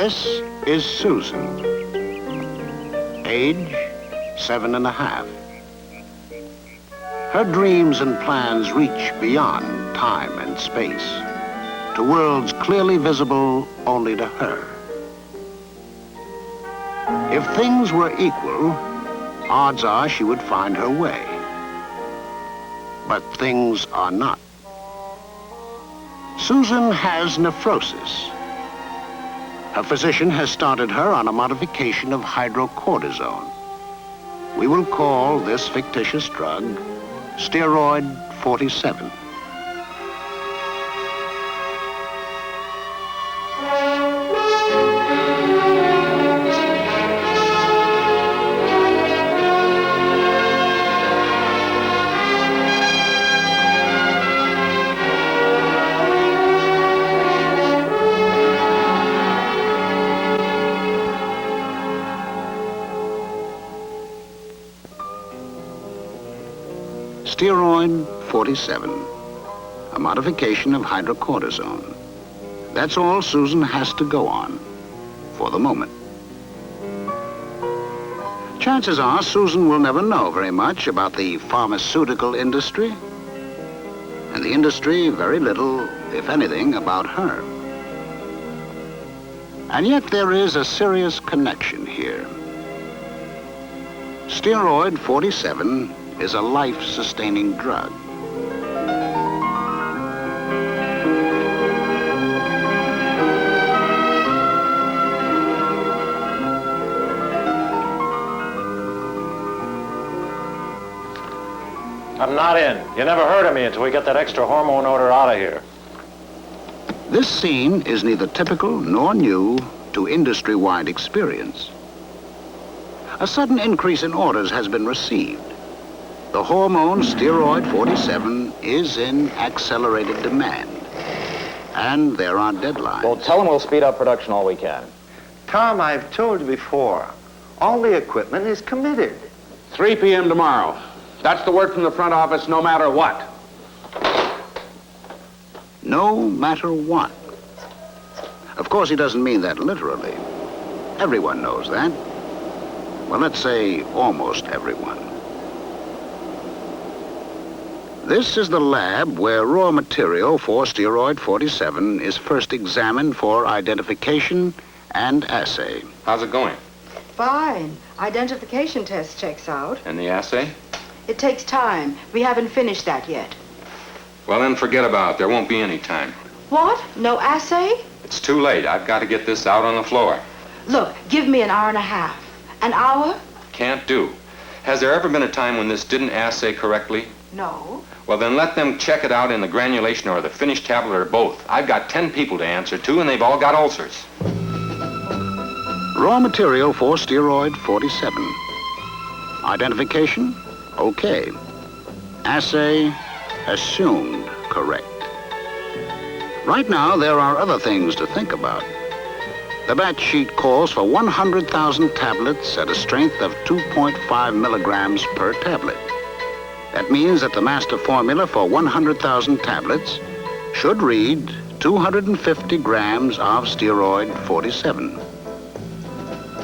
This is Susan. Age, 7½. Her dreams and plans reach beyond time and space to worlds clearly visible only to her. If things were equal, odds are she would find her way. But things are not. Susan has nephrosis. Her physician has started her on a modification of hydrocortisone. We will call this fictitious drug Steroid 47. Steroid 47, a modification of hydrocortisone. That's all Susan has to go on, for the moment. Chances are Susan will never know very much about the pharmaceutical industry, and the industry very little, if anything, about her. And yet there is a serious connection here. Steroid 47 is a life-sustaining drug. I'm not in. You never heard of me until we get that extra hormone order out of here. This scene is neither typical nor new to industry-wide experience. A sudden increase in orders has been received. The hormone Steroid 47 is in accelerated demand. And there are deadlines. Well, tell them we'll speed up production all we can. Tom, I've told you before, all the equipment is committed. 3 p.m. tomorrow. That's the word from the front office, no matter what. No matter what. Of course, he doesn't mean that literally. Everyone knows that. Well, let's say almost everyone. This is the lab where raw material for Steroid 47 is first examined for identification and assay. How's it going? Fine. Identification test checks out. And the assay? It takes time. We haven't finished that yet. Well, then forget about it. There won't be any time. What? No assay? It's too late. I've got to get this out on the floor. Look, give me an hour and a half. An hour? Can't do. Has there ever been a time when this didn't assay correctly? No. Well, then let them check it out in the granulation or the finished tablet or both. I've got 10 people to answer to, and they've all got ulcers. Raw material for Steroid 47. Identification? Okay. Assay? Assumed correct. Right now, there are other things to think about. The batch sheet calls for 100,000 tablets at a strength of 2.5 milligrams per tablet. That means that the master formula for 100,000 tablets should read 250 grams of Steroid 47.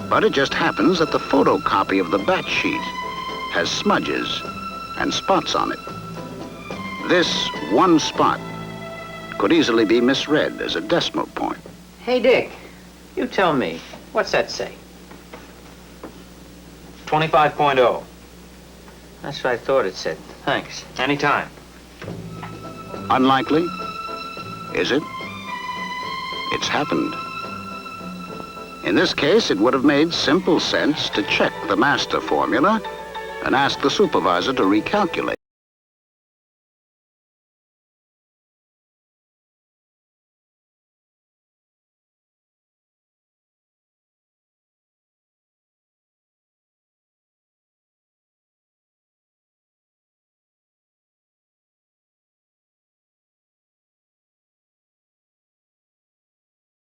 But it just happens that the photocopy of the batch sheet has smudges and spots on it. This one spot could easily be misread as a decimal point. Hey, Dick, you tell me, what's that say? 25.0. That's what I thought it said. Thanks. Anytime. Unlikely? Is it? It's happened. In this case, it would have made simple sense to check the master formula and ask the supervisor to recalculate.